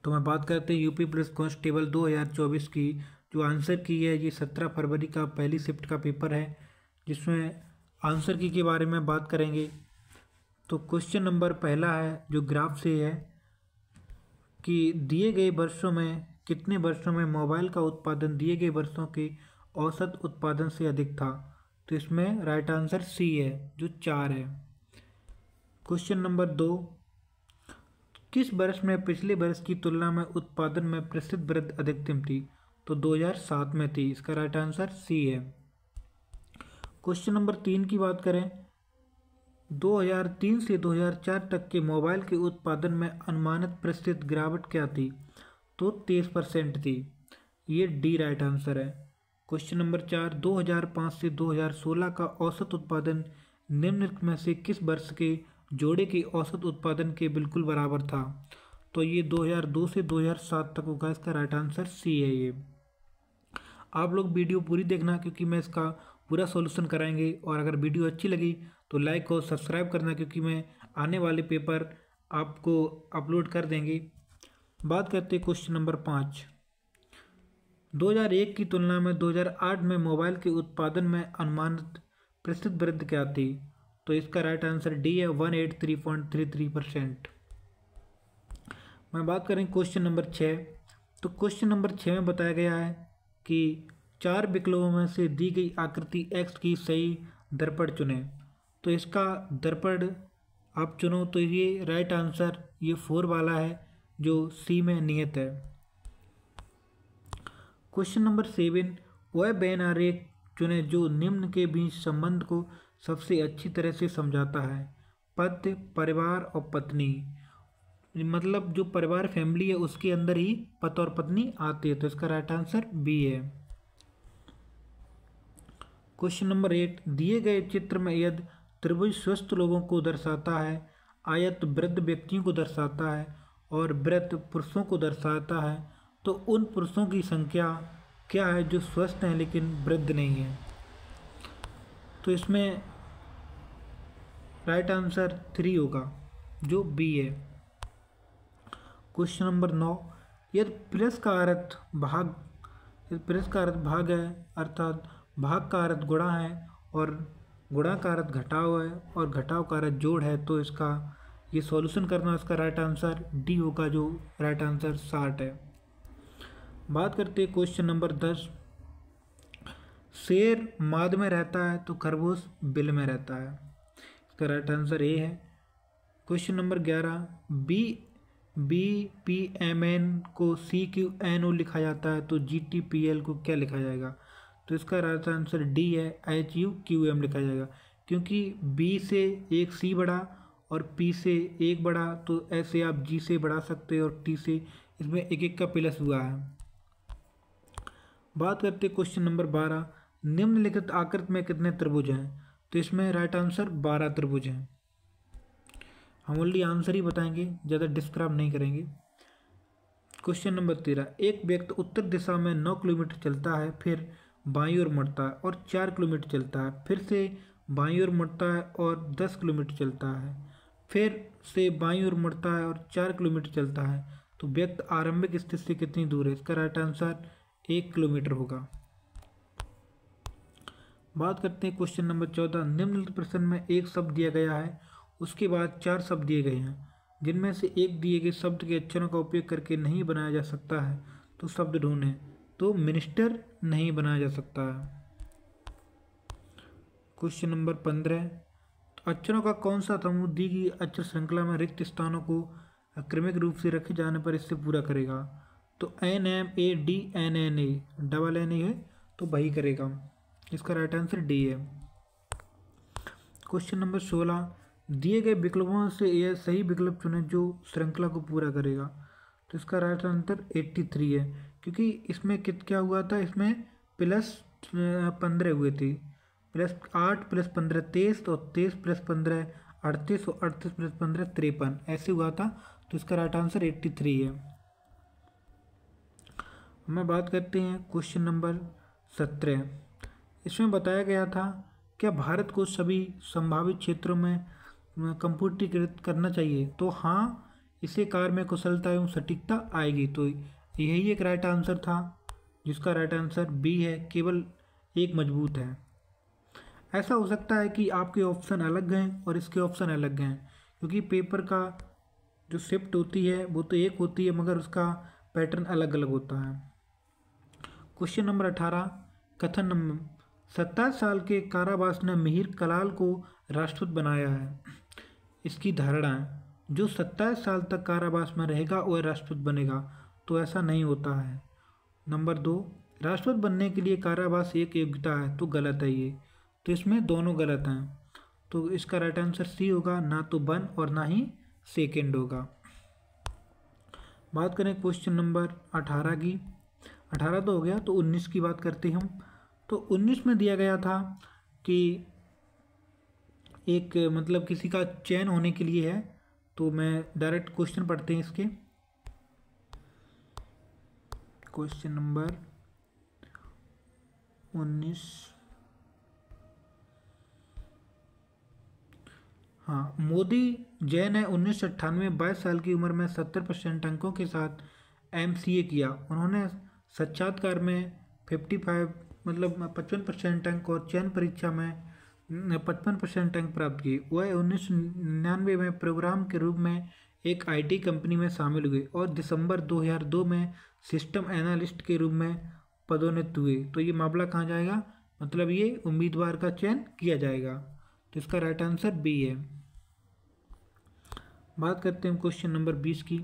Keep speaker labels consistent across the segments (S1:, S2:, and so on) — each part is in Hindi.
S1: तो मैं बात करते हैं यूपी पुलिस कांस्टेबल 2024 की। जो आंसर की है ये 17 फरवरी का पहली शिफ्ट का पेपर है, जिसमें आंसर की के बारे में बात करेंगे। तो क्वेश्चन नंबर पहला है जो ग्राफ से है कि दिए गए वर्षों में कितने वर्षों में मोबाइल का उत्पादन दिए गए वर्षों के औसत उत्पादन से अधिक था। तो इसमें राइट आंसर सी है जो 4 है। क्वेश्चन नंबर 2, किस वर्ष में पिछले वर्ष की तुलना में उत्पादन में प्रतिशत वृद्धि अधिकतम थी। तो 2007 में थी। इसका राइट आंसर सी है। क्वेश्चन नंबर 3 की बात करें, 2003 से 2004 तक के मोबाइल के उत्पादन में अनुमानित प्रतिशत गिरावट क्या थी। तो 23% थी। ये डी राइट आंसर है। क्वेश्चन नंबर 4, 2005 से 2016 का औसत उत्पादन निम्नलिखित में से किस वर्ष के जोड़े के औसत उत्पादन के बिल्कुल बराबर था। तो ये 2002 से 2007 तक होगा। इसका राइट आंसर सी है। ये आप लोग वीडियो पूरी देखना क्योंकि मैं इसका पूरा सॉल्यूशन कराएंगे। और अगर वीडियो अच्छी लगी तो लाइक और सब्सक्राइब करना, क्योंकि मैं आने वाले पेपर आपको अपलोड कर देंगे। बात करते हैं क्वेश्चन नंबर 5, 2001 की तुलना में 2008 में मोबाइल के उत्पादन में अनुमानित प्रतिशत वृद्धि क्या थी। तो इसका राइट आंसर डी है 183.33%। मैं बात करें क्वेश्चन नंबर 6, तो क्वेश्चन नंबर 6 में बताया गया है कि 4 विकल्पों में से दी गई आकृति एक्स की सही दर्पण चुनें। तो इसका दर्पण आप चुनो तो ये राइट आंसर ये 4 वाला है जो सी में निहित है। क्वेश्चन नंबर 7, वह बेन आरेख चुने जो निम्न के बीच संबंध को सबसे अच्छी तरह से समझाता है। पति, परिवार और पत्नी, मतलब जो परिवार फैमिली है उसके अंदर ही पति और पत्नी आते हैं। तो इसका राइट आंसर बी है। क्वेश्चन नंबर 8, दिए गए चित्र में यदि त्रिभुज स्वस्थ लोगों को दर्शाता है, आयत वृद्ध व्यक्तियों को दर्शाता है और वृत्त पुरुषों को दर्शाता है, तो उन पुरुषों की संख्या क्या है जो स्वस्थ हैं लेकिन वृद्ध नहीं है। तो इसमें राइट आंसर 3 होगा जो बी है। क्वेश्चन नंबर 9, यदि प्लस का अर्थ भाग है अर्थात भाग का अर्थ गुणा है और गुणा का अर्थ घटाव है और घटाव का अर्थ जोड़ है, तो इसका ये सॉल्यूशन करना, इसका राइट आंसर डी होगा जो राइट आंसर 60 है। बात करते हैं क्वेश्चन नंबर 10, शेर माद में रहता है तो खरगोश बिल में रहता है। इसका राइट आंसर ए है। क्वेश्चन नंबर 11, BPMN को CQNO लिखा जाता है तो GTPL को क्या लिखा जाएगा। तो इसका राइट आंसर डी है HUQM लिखा जाएगा, क्योंकि B से एक C बढ़ा और P से एक बढ़ा, तो ऐसे आप G से बढ़ा सकते हैं और T से इसमें एक एक का प्लस हुआ है। बात करते हैं क्वेश्चन नंबर 12, निम्नलिखित आकृति में कितने त्रिभुज हैं। तो इसमें राइट आंसर 12 त्रिभुज हैं। हम ओनली आंसर ही बताएंगे, ज़्यादा डिस्क्राइब नहीं करेंगे। क्वेश्चन नंबर 13, एक व्यक्ति उत्तर दिशा में 9 किलोमीटर चलता है, फिर बाईं ओर मुड़ता है और 4 किलोमीटर चलता है, फिर से बाईं ओर मुड़ता है और 10 किलोमीटर चलता है, फिर से बाईं ओर मुड़ता है और 4 किलोमीटर चलता है, तो व्यक्ति आरंभिक स्थिति से कितनी दूर है। इसका राइट आंसर 1 किलोमीटर होगा। बात करते हैं क्वेश्चन नंबर 14, निम्नलिखित प्रश्न में एक शब्द दिया गया है, उसके बाद 4 शब्द दिए गए हैं, जिनमें से एक दिए गए शब्द के अक्षरों का उपयोग करके नहीं बनाया जा सकता है, तो शब्द ढूंढें। तो मिनिस्टर नहीं बनाया जा सकता है। क्वेश्चन नंबर 15, तो अक्षरों का कौन सा समूह दी गई अक्षर श्रृंखला में रिक्त स्थानों को क्रमिक रूप से रखे जाने पर इससे पूरा करेगा। तो NMADNNA डबल NA है तो वही करेगा। इसका राइट आंसर डी है। क्वेश्चन नंबर 16, दिए गए विकल्पों से यह सही विकल्प चुनें जो श्रृंखला को पूरा करेगा। तो इसका राइट आंसर 83 है, क्योंकि इसमें क्या हुआ था, इसमें +15 हुए थे, +8 + 15 23, तो 23 + 15 38 और 38 + 15 53 ऐसे हुआ था। तो इसका राइट आंसर 83 है। हम बात करते हैं क्वेश्चन नंबर 17, इसमें बताया गया था क्या भारत को सभी संभावित क्षेत्रों में कंप्यूटरीकृत करना चाहिए। तो हाँ, इससे कार्य में कुशलता एवं सटीकता आएगी। तो यही एक राइट आंसर था, जिसका राइट आंसर बी है, केवल एक मजबूत है। ऐसा हो सकता है कि आपके ऑप्शन अलग हैं और इसके ऑप्शन अलग हैं, क्योंकि पेपर का जो शिफ्ट होती है वो तो एक होती है, मगर उसका पैटर्न अलग अलग होता है। क्वेश्चन नंबर 18, कथन नंबर 27 साल के कारावास ने मिहिर कलाल को राष्ट्रपति बनाया है। इसकी धारणा है, जो 27 साल तक कारावास में रहेगा वह राष्ट्रपति बनेगा, तो ऐसा नहीं होता है। नंबर 2, राष्ट्रपति बनने के लिए कारावास एक योग्यता है, तो गलत है ये। तो इसमें दोनों गलत हैं, तो इसका राइट आंसर सी होगा, ना तो 1 और ना ही सेकेंड होगा। बात करें क्वेश्चन नंबर 18 की, 18 तो हो गया, तो 19 की बात करते हैं हम। तो 19 में दिया गया था कि एक मतलब किसी का चयन होने के लिए है, तो मैं डायरेक्ट क्वेश्चन पढ़ते हैं इसके। क्वेश्चन नंबर 19, हाँ, मोदी जैन है 1998 22 साल की उम्र में 70% अंकों के साथ MCA किया। उन्होंने साक्षात्कार में 55 मतलब 55% अंक और चयन परीक्षा में 55% अंक प्राप्त किए। वह 1999 में प्रोग्राम के रूप में एक IT कंपनी में शामिल हुए और दिसंबर 2002 में सिस्टम एनालिस्ट के रूप में पदोन्नत हुए। तो ये मामला कहाँ जाएगा, मतलब ये उम्मीदवार का चयन किया जाएगा, तो इसका राइट आंसर बी है। बात करते हैं क्वेश्चन नंबर 20 की।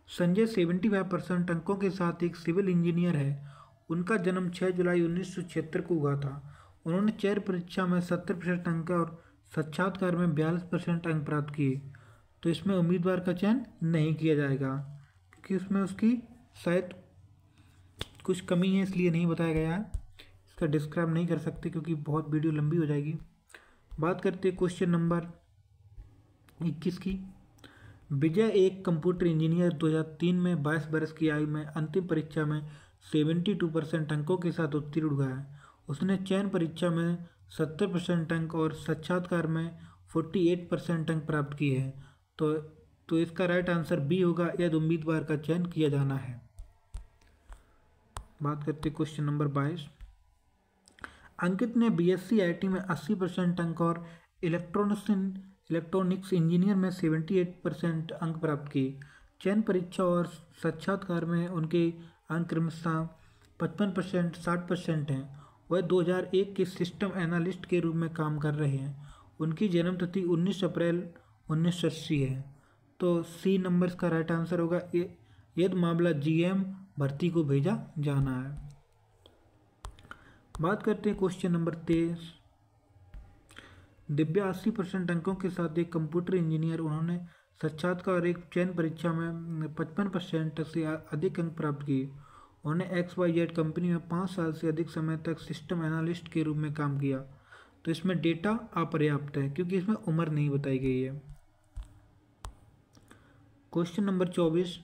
S1: संजय 75% अंकों के साथ एक सिविल इंजीनियर है। उनका जन्म 6 जुलाई 1976 को हुआ था। उन्होंने चयन परीक्षा में 70% अंक और साक्षात्कार में 42% अंक प्राप्त किए। तो इसमें उम्मीदवार का चयन नहीं किया जाएगा, क्योंकि उसमें उसकी शायद कुछ कमी है, इसलिए नहीं बताया गया है। इसका डिस्क्राइब नहीं कर सकते क्योंकि बहुत वीडियो लंबी हो जाएगी। बात करते हैं क्वेश्चन नंबर 21 की। विजय एक कंप्यूटर इंजीनियर 2003 में 22 वर्ष की आयु में अंतिम परीक्षा में 72% अंकों के साथ उत्तीर्ण हुआ है। उसने चयन परीक्षा में 70% अंक और साक्षात्कार में 48% अंक प्राप्त किए हैं। तो इसका राइट आंसर बी होगा, यदि उम्मीदवार का चयन किया जाना है। बात करते हैं क्वेश्चन नंबर 22। अंकित ने BSc IT में 80% अंक और इलेक्ट्रॉनिक्स इंजीनियर में 78% अंक प्राप्त किए। चयन परीक्षा और साक्षात्कार में उनके अंक क्रमशः 55%, 60% हैं। वह 2001 के सिस्टम एनालिस्ट के रूप में काम कर रहे हैं। उनकी जन्म तिथि 19 अप्रैल 1980 है। तो सी नंबर का राइट आंसर होगा, यदि मामला GM भर्ती को भेजा जाना है। बात करते हैं क्वेश्चन नंबर 23। दिव्या 80% अंकों के साथ एक कंप्यूटर इंजीनियर। उन्होंने साक्षात्कार एक चयन परीक्षा में 55% से अधिक अंक प्राप्त किए। उन्होंने XYZ कंपनी में 5 साल से अधिक समय तक सिस्टम एनालिस्ट के रूप में काम किया। तो इसमें डेटा अपर्याप्त है, क्योंकि इसमें उम्र नहीं बताई गई है। Question number 24।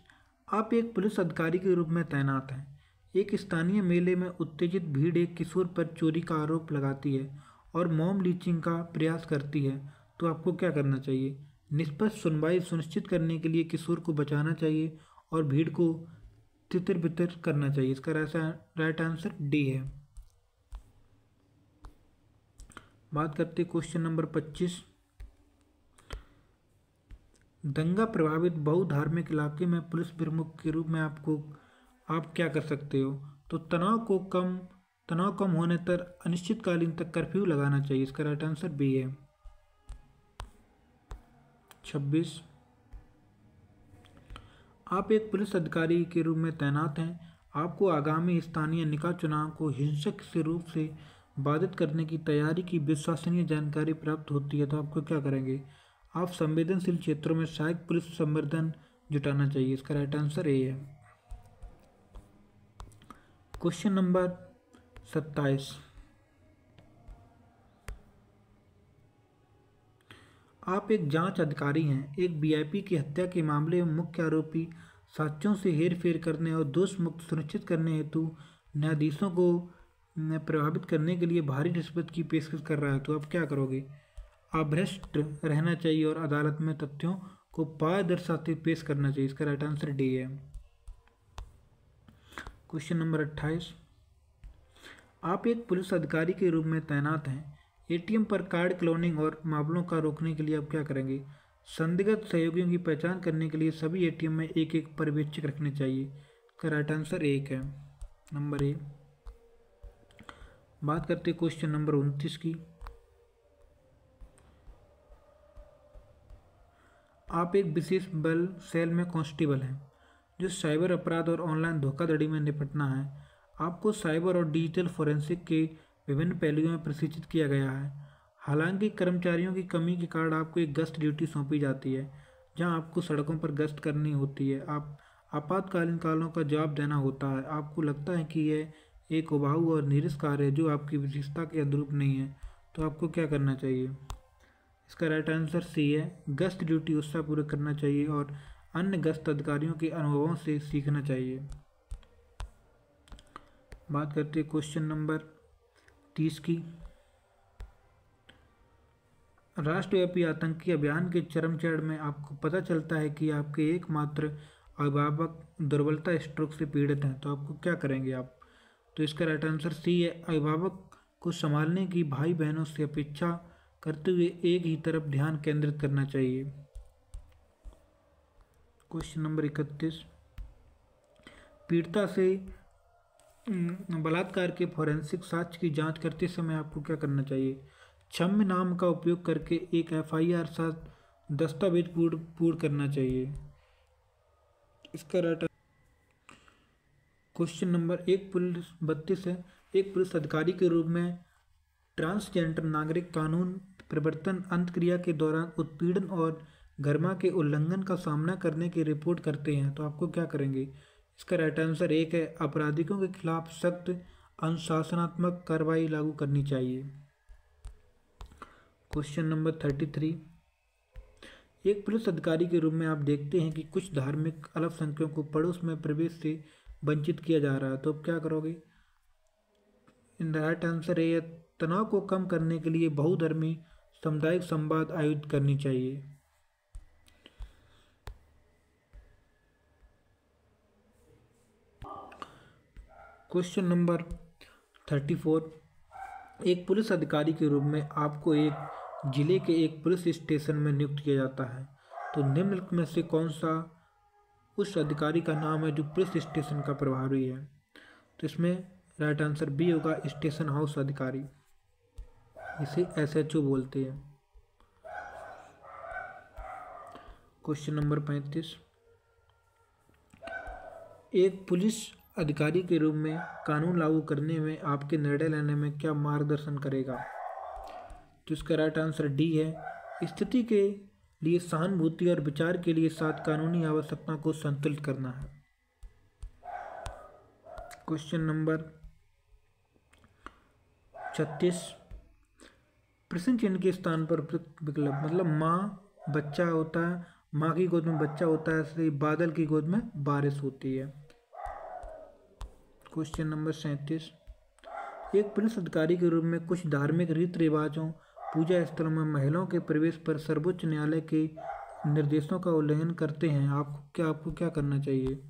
S1: आप एक पुलिस अधिकारी के रूप में तैनात हैं। एक स्थानीय मेले में उत्तेजित भीड़ एक किशोर पर चोरी का आरोप लगाती है और मॉब लिंचिंग का प्रयास करती है। तो आपको क्या करना चाहिए? निष्पक्ष सुनवाई सुनिश्चित करने के लिए किशोर को बचाना चाहिए और भीड़ को तितर बितर करना चाहिए। इसका राइट आंसर डी है। बात करते हैं क्वेश्चन नंबर 25। दंगा प्रभावित बहुधार्मिक इलाके में पुलिस प्रमुख के रूप में आप क्या कर सकते हो? तो तनाव कम होने तक अनिश्चितकालीन तक कर्फ्यू लगाना चाहिए। इसका राइट आंसर बी है। 26। आप एक पुलिस अधिकारी के रूप में तैनात हैं। आपको आगामी स्थानीय निकाय चुनाव को हिंसक से रूप से बाधित करने की तैयारी की विश्वसनीय जानकारी प्राप्त होती है। तो आपको क्या करेंगे? आप संवेदनशील क्षेत्रों में सहायक पुलिस संवर्धन जुटाना चाहिए। इसका राइट आंसर ए है। Question number 27। आप एक जांच अधिकारी हैं। एक VIP की हत्या के मामले में मुख्य आरोपी साक्ष्यों से हेरफेर करने और दोष मुक्त सुनिश्चित करने हेतु न्यायाधीशों को प्रभावित करने के लिए भारी रिश्वत की पेशकश कर रहा है। तो आप क्या करोगे? आप भ्रष्ट रहना चाहिए और अदालत में तथ्यों को पाए दर्शाते पेश करना चाहिए। इसका राइट आंसर डी है। क्वेश्चन नंबर 28, आप एक पुलिस अधिकारी के रूप में तैनात हैं। एटीएम पर कार्ड क्लोनिंग और मामलों का रोकने के लिए आप क्या करेंगे? संदिग्ध सहयोगियों की पहचान करने के लिए सभी एटीएम में एक एक पर्यवेक्षक रखने चाहिए। इसका राइट आंसर एक है, नंबर ए। बात करते हैं क्वेश्चन नंबर 29 की। आप एक विशेष बल सेल में कांस्टेबल हैं जो साइबर अपराध और ऑनलाइन धोखाधड़ी में निपटना है। आपको साइबर और डिजिटल फोरेंसिक के विभिन्न पहलुओं में प्रशिक्षित किया गया है। हालांकि कर्मचारियों की कमी के कारण आपको एक गश्त ड्यूटी सौंपी जाती है जहां आपको सड़कों पर गश्त करनी होती है। आप आपातकालीन कालों का जवाब देना होता है। आपको लगता है कि यह एक उबाऊ और नीरस कार्य है जो आपकी विशेषता के अनुरूप नहीं है, तो आपको क्या करना चाहिए? इसका राइट आंसर सी है, गश्त ड्यूटी उत्साहपूर्वक करना चाहिए और अन्य गश्त अधिकारियों के अनुभवों से सीखना चाहिए। बात करते हैं क्वेश्चन नंबर 30 की। राष्ट्रव्यापी आतंकी अभियान के चरम चरण में आपको पता चलता है कि आपके एकमात्र अभिभावक दुर्बलता स्ट्रोक से पीड़ित हैं, तो आपको क्या करेंगे आप? तो इसका राइट आंसर सी है, अभिभावक को संभालने की भाई बहनों से अपेक्षा करते हुए एक ही तरफ ध्यान केंद्रित करना चाहिए। क्वेश्चन नंबर 31, पीड़िता से बलात्कार के फोरेंसिक साक्ष्य की जांच करते समय आपको क्या करना चाहिए? क्षम्य नाम का उपयोग करके एक एफआईआर साथ दस्तावेज पूर्ण करना चाहिए। इसका राइट। क्वेश्चन नंबर 32 है, एक पुलिस अधिकारी के रूप में ट्रांसजेंडर नागरिक कानून प्रवर्तन अंतक्रिया के दौरान उत्पीड़न और गरिमा के उल्लंघन का सामना करने की रिपोर्ट करते हैं, तो आपको क्या करेंगे? इसका राइट आंसर एक है, अपराधियों के खिलाफ सख्त अनुशासनात्मक कार्रवाई लागू करनी चाहिए। क्वेश्चन नंबर 33, एक पुलिस अधिकारी के रूप में आप देखते हैं कि कुछ धार्मिक अल्पसंख्यकों को पड़ोस में प्रवेश से वंचित किया जा रहा है, तो आप क्या करोगे? इन राइट आंसर है, तनाव को कम करने के लिए बहुधर्मी सामुदायिक संवाद आयोजित करनी चाहिए। क्वेश्चन नंबर 34, एक पुलिस अधिकारी के रूप में आपको एक जिले के एक पुलिस स्टेशन में नियुक्त किया जाता है, तो निम्नलिखित में से कौन सा उस अधिकारी का नाम है जो पुलिस स्टेशन का प्रभारी है? तो इसमें राइट आंसर बी होगा, स्टेशन हाउस अधिकारी, इसे एसएचओ बोलते हैं। क्वेश्चन नंबर 35, एक पुलिस अधिकारी के रूप में कानून लागू करने में आपके निर्णय लेने में क्या मार्गदर्शन करेगा? तो इसका राइट आंसर डी है, स्थिति के लिए सहानुभूति और विचार के लिए साथ कानूनी आवश्यकता को संतुलित करना है। क्वेश्चन नंबर 36, प्रश्न चिन्ह के स्थान पर विकल्प, मतलब माँ बच्चा होता है, माँ की गोद में बच्चा होता है, इसलिए बादल की गोद में बारिश होती है। क्वेश्चन नंबर 37, एक पुलिस अधिकारी के रूप में कुछ धार्मिक रीति रिवाजों पूजा स्थलों में महिलाओं के प्रवेश पर सर्वोच्च न्यायालय के निर्देशों का उल्लंघन करते हैं, आपको क्या करना चाहिए?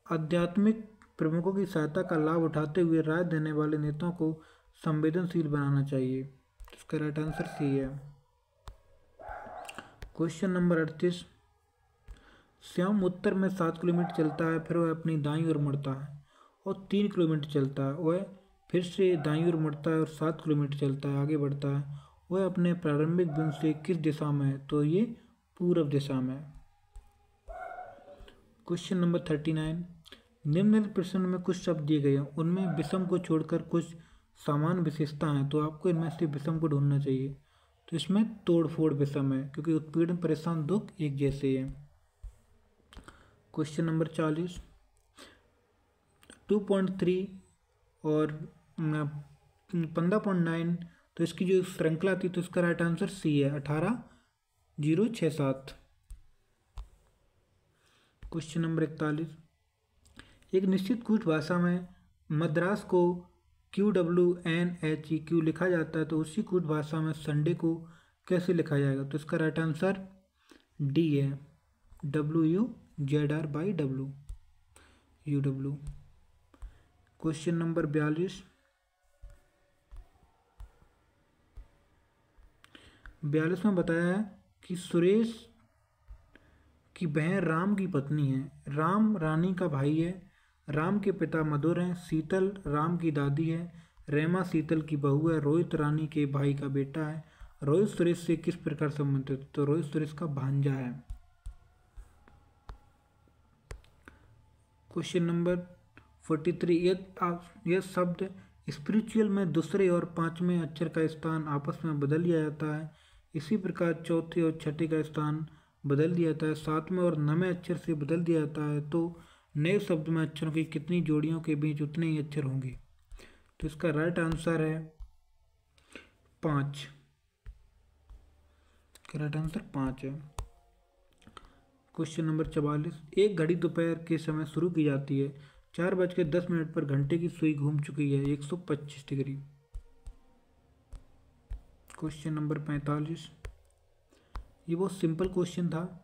S1: आध्यात्मिक प्रमुखों की सहायता का लाभ उठाते हुए राय देने वाले नेताओं को संवेदनशील बनाना चाहिए। इसका राइट आंसर सी है। क्वेश्चन नंबर 38, श्याम उत्तर में 7 किलोमीटर चलता है, फिर वह अपनी दाईं ओर मुड़ता है और 3 किलोमीटर चलता है, वह फिर से दाईं ओर मुड़ता है और 7 किलोमीटर चलता है, आगे बढ़ता है, वह अपने प्रारंभिक बिंदु से किस दिशा में है? तो ये पूर्व दिशा में है। क्वेश्चन नंबर 39, निम्नलिखित प्रश्न में कुछ शब्द दिए गए हैं, उनमें विषम को छोड़कर कुछ समान विशेषता हैं, तो आपको इनमें से विषम को ढूंढना चाहिए। तो इसमें तोड़फोड़ विषम है क्योंकि उत्पीड़न परेशान दुख एक जैसे हैं। क्वेश्चन नंबर 40, 2.3 और 15.9, तो इसकी जो श्रृंखला थी तो इसका राइट आंसर सी है, 18,067। क्वेश्चन नंबर 41, एक निश्चित कूट भाषा में मद्रास को QWNHEQ लिखा जाता है, तो उसी कूट भाषा में संडे को कैसे लिखा जाएगा? तो इसका राइट आंसर डी है, WUZR/W UW। क्वेश्चन नंबर 42 में बताया है कि सुरेश की बहन राम की पत्नी है, राम रानी का भाई है, राम के पिता मधुर हैं, शीतल राम की दादी है, रेमा शीतल की बहू है, रोहित रानी के भाई का बेटा है, रोहित सुरेश से किस प्रकार संबंधित? तो रोहित सुरेश का भांजा है। क्वेश्चन नंबर 43 यह शब्द स्पिरिचुअल में दूसरे और पांचवें अक्षर का स्थान आपस में बदल दिया जाता है, इसी प्रकार चौथे और छठे का स्थान बदल दिया जाता है, सातवें और नवें अक्षर से बदल दिया जाता है, तो नए शब्द में अक्षरों की कितनी जोड़ियों के बीच उतने ही अक्षर होंगे? तो इसका राइट आंसर है 5। राइट आंसर 5 है। क्वेश्चन नंबर 44 एक घड़ी दोपहर के समय शुरू की जाती है, 4:10 पर घंटे की सुई घूम चुकी है 125 डिग्री। क्वेश्चन नंबर 45 ये बहुत सिंपल क्वेश्चन था,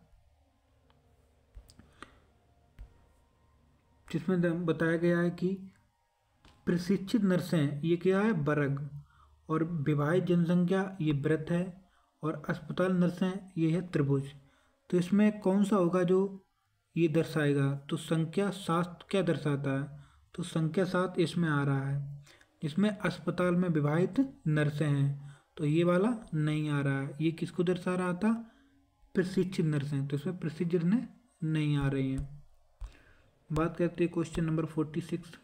S1: जिसमें बताया गया है कि प्रशिक्षित नर्सें ये क्या है? वर्ग, और विवाहित जनसंख्या ये वृत्त है, और अस्पताल नर्सें ये है त्रिभुज। तो इसमें कौन सा होगा जो ये दर्शाएगा? तो संख्या 7 क्या दर्शाता है? तो संख्या 7 इसमें आ रहा है, जिसमें अस्पताल में विवाहित नर्सें हैं, तो ये वाला नहीं आ रहा है। ये किसको दर्शा रहा था? प्रशिक्षित नर्सें, तो इसमें प्रशिक्षित नहीं आ रही हैं। बात करते हैं क्वेश्चन नंबर 46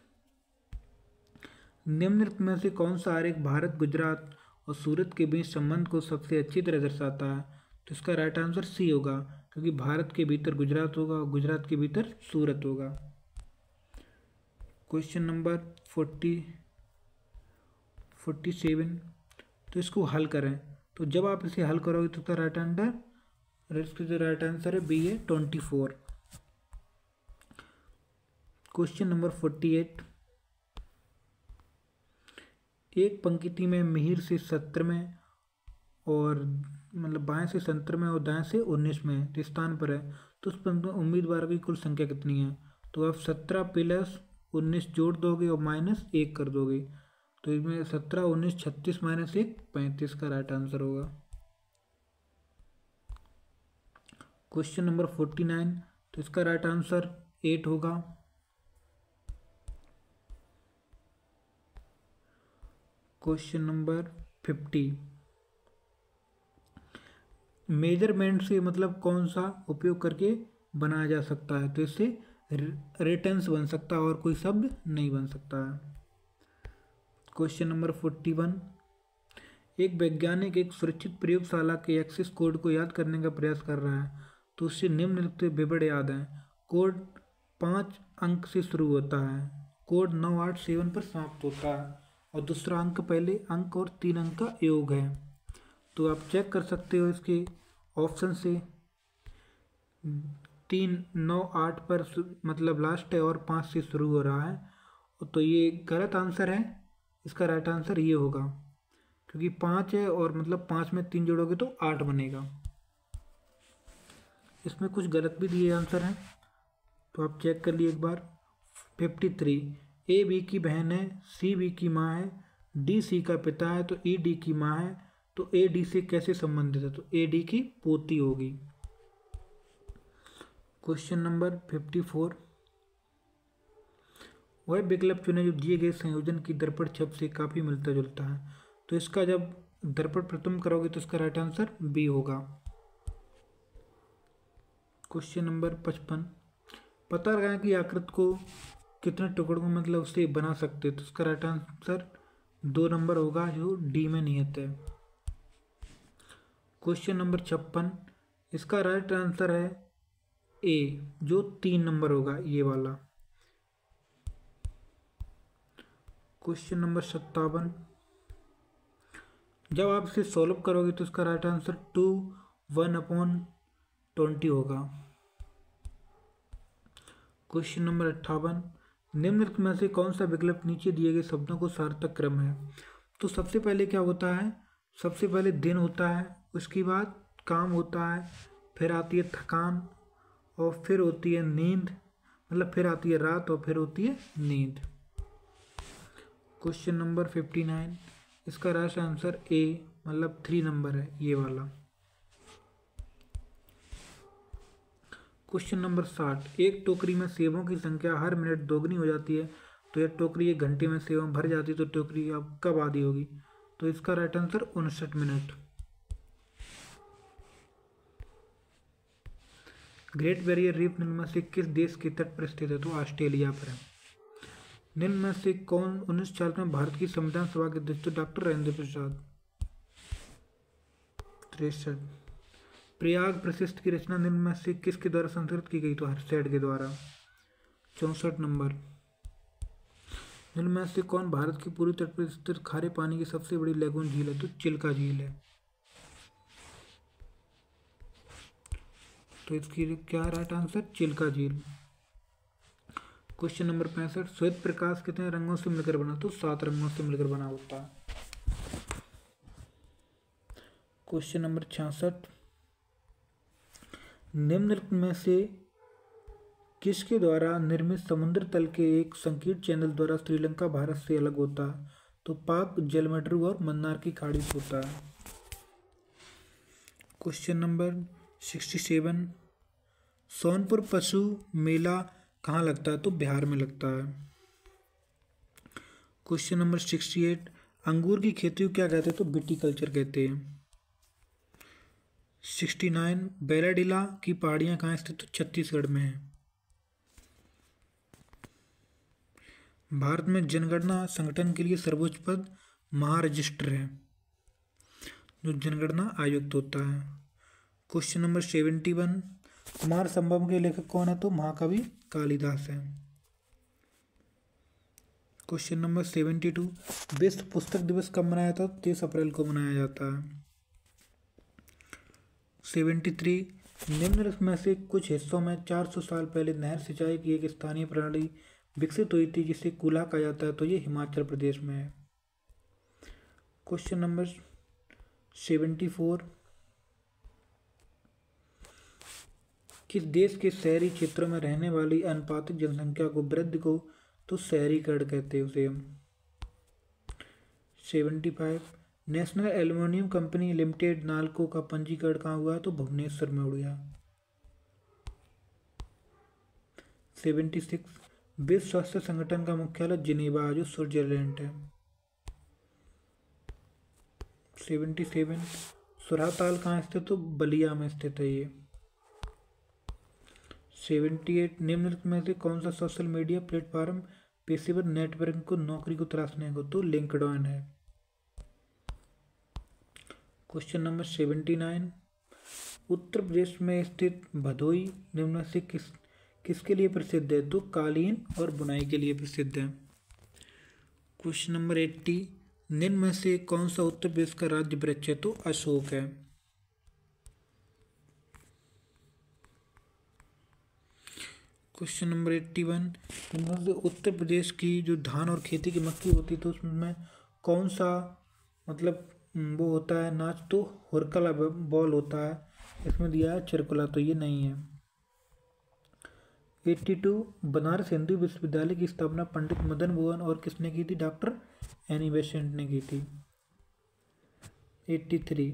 S1: निम्नलिखित में से कौन सा आरेख भारत, गुजरात और सूरत के बीच संबंध को सबसे अच्छी तरह दर्शाता है? तो इसका राइट आंसर सी होगा, क्योंकि भारत के भीतर गुजरात होगा और गुजरात के भीतर सूरत होगा। क्वेश्चन नंबर 47 तो इसको हल करें, तो जब आप इसे हल करोगे तो इसका राइट आंसर है बी है 24। क्वेश्चन नंबर 48 एक पंक्ति में मिहिर से 70 में और मतलब बाएं से 70 में और दाएं से 19 में स्थान पर है, तो उस पंक्ति में उम्मीदवारों की कुल संख्या कितनी है? तो आप 17 + 19 जोड़ दोगे और -1 कर दोगे, तो इसमें 17, 19, 36 -1 35 का राइट आंसर होगा। क्वेश्चन नंबर 49 तो इसका राइट आंसर 8 होगा। क्वेश्चन नंबर 50 मेजरमेंट से मतलब कौन सा उपयोग करके बनाया जा सकता है? तो इससे रिटर्न्स बन सकता है और कोई शब्द नहीं बन सकता है। क्वेश्चन नंबर 41 एक वैज्ञानिक एक सुरक्षित प्रयोगशाला के एक्सेस कोड को याद करने का प्रयास कर रहा है, तो उससे निम्नलिखित विवरण याद है। कोड 5 अंक से शुरू होता है, कोड 987 पर समाप्त होता है, और दूसरा अंक पहले अंक और 3 अंक का योग है। तो आप चेक कर सकते हो इसके ऑप्शन से, 3, 9, 8 पर मतलब लास्ट है और 5 से शुरू हो रहा है, तो ये गलत आंसर है। इसका राइट आंसर ये होगा, क्योंकि 5 है और मतलब 5 में 3 जोड़ोगे तो 8 बनेगा। इसमें कुछ गलत भी दिए आंसर हैं, तो आप चेक कर लिए एक बार। 53 ए बी की बहन है, सी बी की माँ है, डी सी का पिता है, तो ई डी की माँ है, तो ए डी से कैसे संबंधित है? तो ए डी की पोती होगी। क्वेश्चन नंबर 54 वह विकल्प चुने जो दिए गए संयोजन की दर्पण छप से काफ़ी मिलता जुलता है, तो इसका जब दर्पण प्रथम करोगे तो इसका राइट आंसर बी होगा। क्वेश्चन नंबर 55 पता लगाएं कि आकृति को कितने टुकड़ों में मतलब उससे बना सकते हैं, तो इसका राइट आंसर 2 नंबर होगा, जो डी में नियत है। क्वेश्चन नंबर 56 इसका राइट आंसर है ए, जो 3 नंबर होगा, ये वाला। क्वेश्चन नंबर 57 जब आप इसे सॉल्व करोगे तो इसका राइट आंसर 2 1/20 होगा। क्वेश्चन नंबर 58 निम्नलिखित में से कौन सा विकल्प नीचे दिए गए शब्दों को सार्थक क्रम है? तो सबसे पहले क्या होता है? सबसे पहले दिन होता है, उसके बाद काम होता है, फिर आती है थकान, और फिर होती है नींद, मतलब फिर आती है रात और फिर होती है नींद। क्वेश्चन नंबर 59, इसका राइट आंसर ए मतलब 3 नंबर है ये वाला। क्वेश्चन नंबर 60, एक टोकरी में सेबों की संख्या हर मिनट दोगुनी हो जाती है, तो यह टोकरी 1 घंटे में सेबों भर जाती है, तो टोकरी अब कब आधी होगी? तो इसका right answer 59 minute. Great barrier reef निम्न में से किस देश के तट पर स्थित है? तो ऑस्ट्रेलिया पर है। निम्न में से कौन 1940 में भारत की संविधान सभा के अध्यक्ष? तो डॉक्टर राजेंद्र प्रसाद। 63, प्रयाग प्रशिष्ट की रचना निम्न में से किसके द्वारा संस्कृत की गई? तो हर्षैड के द्वारा। 64 नंबर, निम्न में से कौन भारत के पूर्वी तट पर स्थित खारे पानी की सबसे बड़ी लैगून झील है? तो चिल्का झील है। तो इसकी क्या राइट आंसर? चिल्का झील। क्वेश्चन नंबर 65, श्वेत प्रकाश कितने रंगों से मिलकर बना? तो 7 रंगों से मिलकर बना होता है। क्वेश्चन नंबर 66, निम्नलिखित में से किसके द्वारा निर्मित समुद्र तल के एक संकीर्ण चैनल द्वारा श्रीलंका भारत से अलग होता है? तो पाक, जलमड्रू और मन्नार की खाड़ी से होता है। क्वेश्चन नंबर 67, सोनपुर पशु मेला कहाँ लगता है? तो बिहार में लगता है। क्वेश्चन नंबर 68, अंगूर की खेती को क्या कहते हैं? तो विटीकल्चर कहते हैं। 69, बैलाडीला की पहाड़ियाँ कहाँ स्थित? तो छत्तीसगढ़ में है। भारत में जनगणना संगठन के लिए सर्वोच्च पद महारजिस्ट्र है, जो जनगणना आयुक्त होता है। क्वेश्चन नंबर 71, कुमार संभव के लेखक कौन है? तो महाकवि कालिदास है। क्वेश्चन नंबर 72, विश्व पुस्तक दिवस कब मनाया था? 23 अप्रैल को मनाया जाता है। 73, निम्नलिखित में से कुछ हिस्सों में 400 साल पहले नहर सिंचाई की एक स्थानीय प्रणाली विकसित हुई थी जिसे कूल्हा कहा जाता है, तो ये हिमाचल प्रदेश में है। क्वेश्चन नंबर 74, किस देश के शहरी क्षेत्रों में रहने वाली अनुपातिक जनसंख्या को वृद्धि को तो शहरीकरण कहते हैं उसे हम। 75, national aluminium company limited NALCO का पंजीकरण कहाँ हुआ? तो भुवनेश्वर में हुआ। 76, विश्व स्वास्थ्य संगठन का मुख्यालय जिनेवा जो स्विट्जरलैंड है। 77, सुरहाताल कहाँ स्थित? तो बलिया में स्थित है ये। 78, निम्नलिखित में से कौन सा सोशल मीडिया प्लेटफॉर्म पेशेवर नेटवर्क को नौकरी को तलाशने को? तो लिंक्डइन है। क्वेश्चन नंबर 79, उत्तर प्रदेश में स्थित भदोई निम्न में से किसके लिए प्रसिद्ध है? तो कालीन और बुनाई के लिए प्रसिद्ध है। क्वेश्चन नंबर 80, निम्न में से कौन सा उत्तर प्रदेश का राज्य वृक्ष है? तो अशोक है। क्वेश्चन नंबर 81, इनमें से उत्तर प्रदेश की जो धान और खेती की मक्की होती है तो उसमें कौन सा मतलब वो होता है नाच? तो हुरकला बॉल होता है। इसमें दिया है चिरकुला, तो ये नहीं है। 82, बनारस हिंदू विश्वविद्यालय की स्थापना पंडित मदन मोहन और किसने की थी? डॉक्टर एनी बेसेंट ने की थी। 83,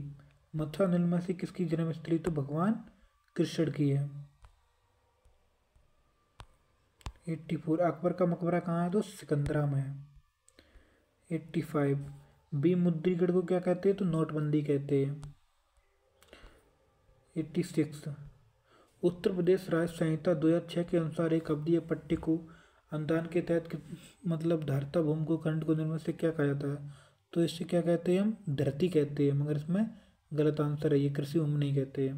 S1: मथुरा निर्मल से किसकी जन्मस्थली? तो भगवान कृष्ण की है। 84, अकबर का मकबरा कहाँ है? तो सिकंदरा में है। 85, विमुद्रीकरण को क्या कहते हैं? तो नोटबंदी कहते हैं। 86, उत्तर प्रदेश राज्य संहिता 2006 के अनुसार एक अवधि या पट्टे को अनुदान के तहत मतलब धारता भूमि को खंड को निर्मित से क्या कहा जाता है? तो इससे क्या कहते हैं? हम धरती कहते हैं, मगर इसमें गलत आंसर है, ये कृषि भूमि नहीं कहते हैं।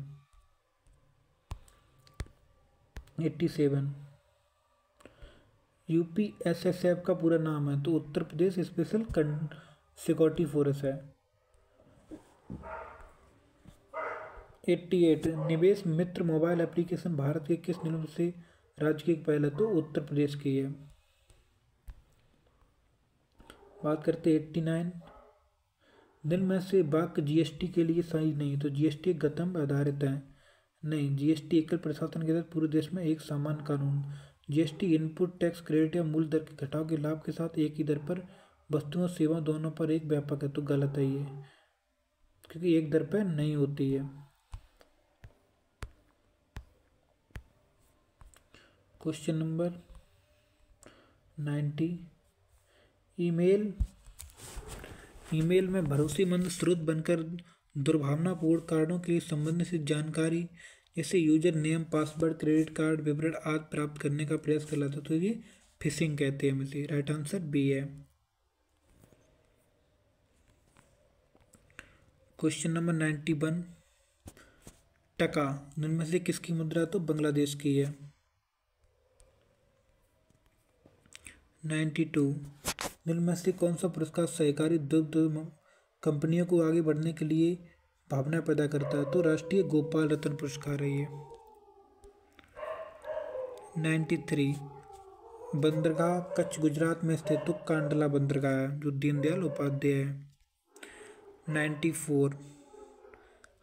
S1: 87, UPSSF का पूरा नाम है? तो Uttar Pradesh special security force है। 88, निवेश मित्र मोबाइल एप्लीकेशन भारत के किस निम्न से राज्य की एक पहल है? तो उत्तर प्रदेश की है। बात करते 89, निम्न में से वाक्य जीएसटी के लिए सही नहीं, तो जीएसटी गतम आधारित है, नहीं, जीएसटी एकल प्रशासन के तहत पूरे देश में एक समान कानून। जीएसटी इनपुट टैक्स क्रेडिट या मूल दर के घटाव के लाभ के साथ एक ही दर पर वस्तुओं और सेवा दोनों पर एक व्यापक है। तो गलत है ये, क्योंकि एक दर पर नहीं होती है। Question number 90। ईमेल में भरोसेमंद स्रोत बनकर दुर्भावनापूर्ण कार्डों के संबंधित जानकारी जैसे user name, password, credit card विवरण आदि प्राप्त करने का प्रयास कहलाता है। तो ये फिशिंग कहते हैं इसे। राइट आंसर बी है। Question number 91। टका इनमें से किसकी मुद्रा? तो बांग्लादेश की है। 92। इनमें से कौन सा पुरस्कार सहकारी दुग्ध कंपनियों को आगे बढ़ने के लिए भावना पैदा करता है? तो राष्ट्रीय गोपाल रत्न पुरस्कार है ये। 93। बंदरगाह कच्छ गुजरात में स्थित तो कांडला बंदरगाह है, जो दीनदयाल उपाध्याय है। 94।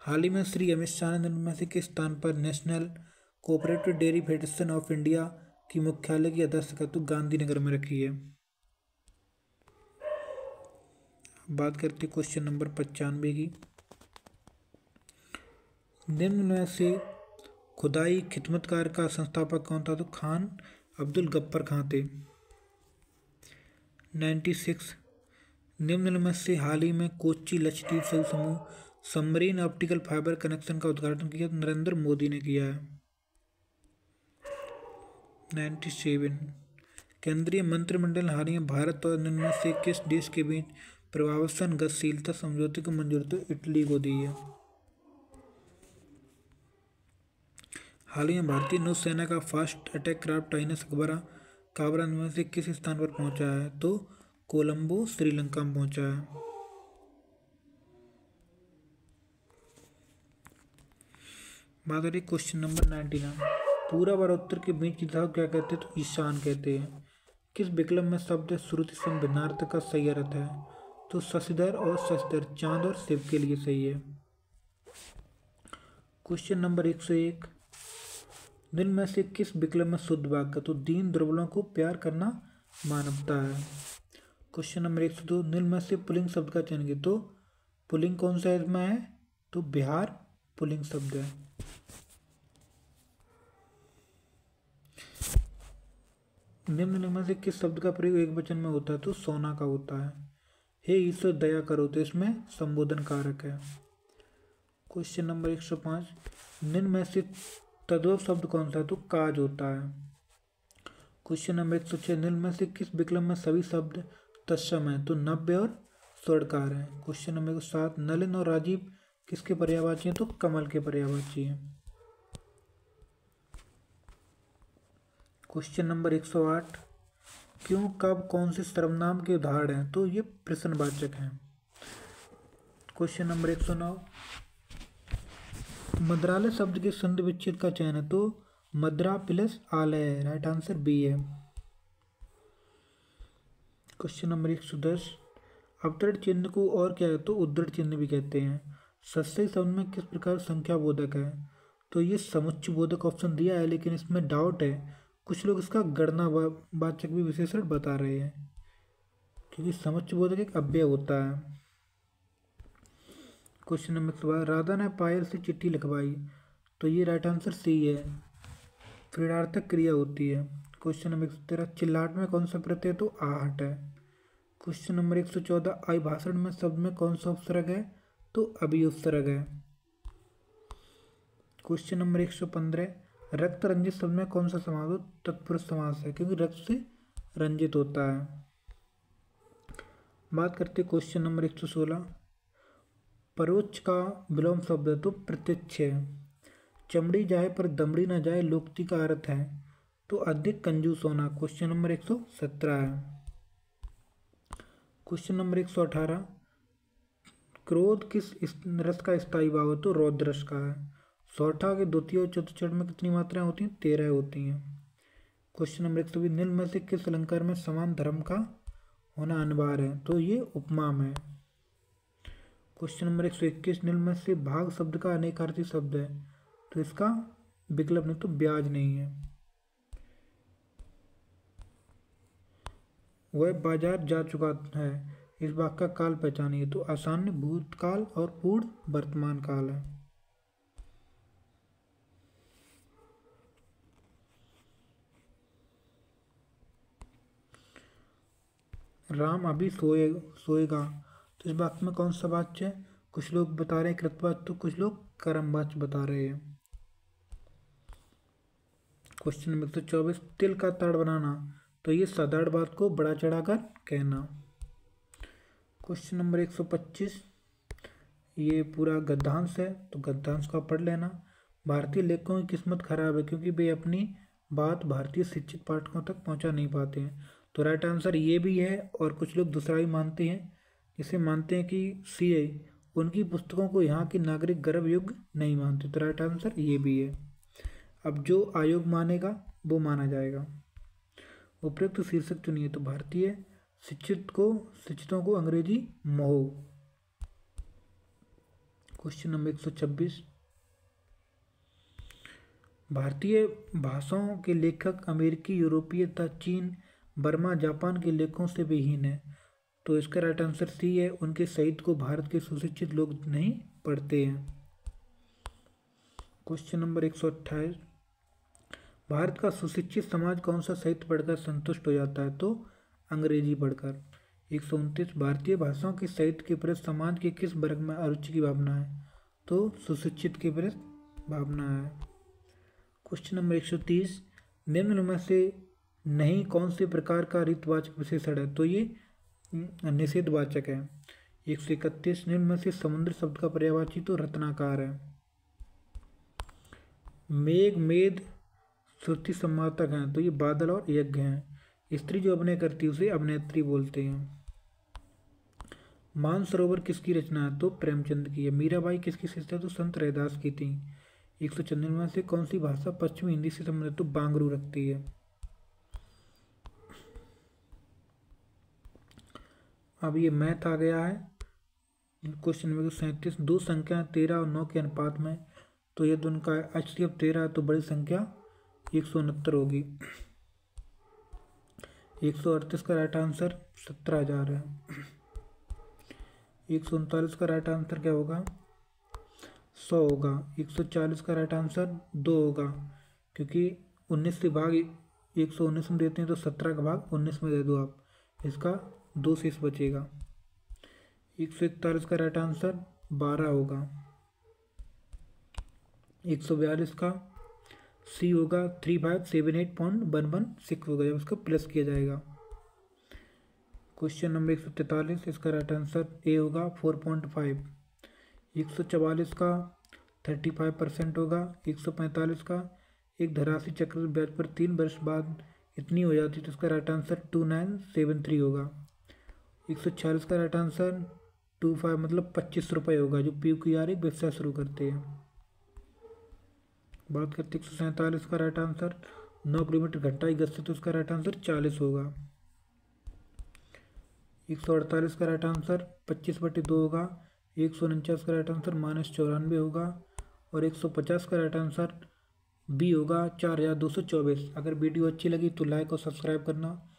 S1: हाल ही में श्री अमित शाह ने इनमें से किस स्थान पर national cooperative dairy federation of India की मुख्यालय की अध्यक्षता तो गांधीनगर में रखी है। बात करते क्वेश्चन नंबर 95 की। निम्न में से खुदाई खिदमतकार का संस्थापक कौन था? तो खान अब्दुल गफ्फार खां थे। 96। निम्न में से हाल ही में कोच्चि लक्षद्वीप सेतु समूह सबमरीन ऑप्टिकल फाइबर कनेक्शन का उद्घाटन किया तो नरेंद्र मोदी ने किया है। 97। केंद्रीय मंत्रिमंडल हाल ही में भारत और निम्न में से किस देश के बीच प्रभावशाली गतिशीलता समझौते को मंजूरी तो इटली को दी है। हाल ही में भारतीय नौसेना का fast attack craft INS Kabra में से किस स्थान पर पहुंचा है? तो कोलंबो श्रीलंका में पहुंचा है। बात करिए क्वेश्चन नंबर 99। पूरब और उत्तर के बीच की दिशा को क्या कहते हैं? तो ईशान कहते हैं। किस विकल्प में शब्द श्रुति सम भिन्नार्थ का सही अर्थ है? तो शशिधर और शशिधर चांद और शिव के लिए सही है। Question number 101। निम्न में से किस विकल्प में शुद्ध वाक्य? तो दीन दुर्बलों को प्यार करना मानवता है। Question number 102। निम्न में से पुल्लिंग शब्द का चयन कीजिए। तो पुल्लिंग कौन सा इसमें है? तो बिहार पुल्लिंग शब्द है। निम्न में से किस शब्द का प्रयोग एक वचन में होता है? तो सोना का होता है। हे ईश्वर दया करो, तो इसमें संबोधन कारक है। Question number 105। निम्न में से तद्भव शब्द कौन सा है? तो काज होता है। Question number 106। निम्न में से किस विकल्प में सभी शब्द तत्सम है? तो नव्य और स्वर्णकार है। Question number 107। नलिन और राजीव किसके पर्यायवाची हैं? तो कमल के पर्यायवाची हैं। Question number 108। क्यों, कब, कौन से सर्वनाम के उदाहरण हैं? तो ये प्रश्नवाचक हैं। Question number 109। मद्रालय शब्द के संधि विच्छेद का चयन है? तो मद्रा प्लस आलय है। राइट आंसर बी है। Question number 110। अवतरण चिन्ह को और क्या है? तो उद्धृत चिन्ह भी कहते हैं। सस्ते शब्द में किस प्रकार संख्या बोधक है? तो ये समुच्चय बोधक ऑप्शन दिया है, लेकिन इसमें डाउट है। कुछ लोग इसका गणना वाचक भी विशेषण बता रहे हैं, क्योंकि समुच्चय बोधक एक अव्यय होता है। Question number 12। राधा ने पायल से चिट्ठी लिखवाई, तो ये राइट आंसर सी है। क्रियार्थक क्रिया होती है। Question number 13। चिल्लाहट में कौन सा प्रत्यय? तो आहट है। Question number 114। अभिभाषण में शब्द में कौन सा उपसर्ग है? तो अभिउपसर्ग है। Question number 115। रक्त रंजित शब्द में कौन सा समास हो? तत्पुरुष समास है, क्योंकि रक्त से रंजित होता है। बात करते क्वेश्चन नंबर 116। परोक्ष का विलोम शब्द है? तो प्रत्यक्ष है। चमड़ी जाए पर दमड़ी न जाए लोकोक्ति का अर्थ है? तो अधिक कंजूस होना। क्वेश्चन नंबर 117 है। Question number 118। क्रोध किस रस का स्थायी भाव है? तो रौद्र रस का है। सौठा के द्वितीय और चतुर्थ चरण में कितनी मात्राएं होती हैं? 13 होती हैं। Question number 120। निम्न में से किस अलंकार में समान धर्म का होना अनिवार्य है? तो ये उपमा में। Question number 121। निम्न में से भाग शब्द का अनेकार्थी शब्द है? तो इसका विकल्प नहीं, तो ब्याज नहीं है। वह बाजार जा चुका है, इस वाक्य का काल पहचानिए। तो आसान्य भूतकाल और पूर्ण वर्तमान काल है। राम अभी सोएगा, तो इस वाक्य में कौन सा वाच्य है? कुछ लोग बता रहे हैं कृतवाच्य, तो कुछ लोग कर्मवाच्य बता रहे हैं। क्वेश्चन नंबर 124, तिल का ताड़ बनाना, तो ये साधारण बात को बड़ा चढ़ाकर कहना। क्वेश्चन नंबर 125, ये पूरा गद्यांश है, तो गद्यांश का पढ़ लेना। भारतीय लेखकों की किस्मत खराब है क्योंकि वे अपनी बात भारतीय शिक्षित पाठकों तक पहुंचा नहीं पाते हैं। तो राइट आंसर ये भी है, और कुछ लोग दूसरा भी मानते हैं, जिसे मानते हैं कि सीए उनकी पुस्तकों को यहाँ के नागरिक गर्व योग्य नहीं मानते। तो राइट आंसर ये भी है। अब जो आयोग मानेगा वो माना जाएगा। उपयुक्त शीर्षक चुनिए, तो भारतीय शिक्षितों को अंग्रेजी मोह। क्वेश्चन नंबर 126, भारतीय भाषाओं के लेखक अमेरिकी, यूरोपीय तथा चीन, बर्मा, जापान के लेखकों से विहीन है। तो इसका राइट आंसर सी है, उनके साहित्य को भारत के सुशिक्षित लोग नहीं पढ़ते हैं। क्वेश्चन नंबर 128, भारत का सुशिक्षित समाज कौन सा साहित्य पढ़कर संतुष्ट हो जाता है? तो अंग्रेजी पढ़कर। 129, भारतीय भाषाओं के साहित्य के प्रति समाज के किस वर्ग में अरुचि की भावना है? तो सुशिक्षित के प्रति भावना है। क्वेश्चन नंबर 130, निम्न में से नहीं कौन से प्रकार का ऋतवाचक विशेषण है? तो ये निषेधवाचक है। 131, निम्न में से समुद्र शब्द का पर्यायवाची तो रत्नाकर है। मेघ, मेद, श्रुति सम्मातक हैं, तो ये बादल और यज्ञ हैं। स्त्री जो अभिनय करती है उसे अभिनेत्री बोलते हैं। मानसरोवर किसकी रचना है? तो प्रेमचंद की है। मीराबाई किसकी शिष्या? तो संत रैदास की थी। 194 में से कौन सी भाषा पश्चिमी हिंदी से संबंधित? तो बांगरू रखती है। अब ये मैथ आ गया है। क्वेश्चन नंबर 37, दो संख्या 13 और 9 के अनुपात में, तो ये दोनों का HCF 13 है, तो बड़ी संख्या 169 होगी। 138 का राइट आंसर 17,000 है। 139 का राइट आंसर क्या होगा? 100 होगा। 140 का राइट आंसर 2 होगा, क्योंकि 19 से भाग 119 में देते हैं, तो 17 का भाग 19 में दे दो आप, इसका 2 शेष बचेगा। 141 का राइट आंसर 12 होगा। 142 का सी होगा 3578.116 होगा, जब उसका प्लस किया जाएगा। क्वेश्चन नंबर 143, इसका राइट आंसर ए होगा 4.5। 144 का 35% होगा। 145 का एक धराशायी चक्रवृद्धि ब्याज पर 3 वर्ष बाद इतनी हो जाती है, तो इसका राइट आंसर 2973 होगा। 146 का राइट आंसर 25 मतलब 25 रुपये होगा, जो PQR एक व्यवसाय शुरू करते हैं। बात करते 147 का राइट आंसर 9 किलोमीटर घंटा गति से, तो उसका राइट आंसर 40 होगा। 148 का राइट आंसर 25/2 होगा। 149 का राइट आंसर -94 होगा। और 150 का राइट आंसर बी होगा 4224। अगर वीडियो अच्छी लगी तो लाइक और सब्सक्राइब करना,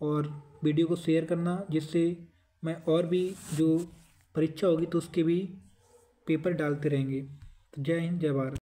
S1: और वीडियो को शेयर करना, जिससे मैं और भी जो परीक्षा होगी तो उसके भी पेपर डालते रहेंगे। तो जय हिंद, जय भारत।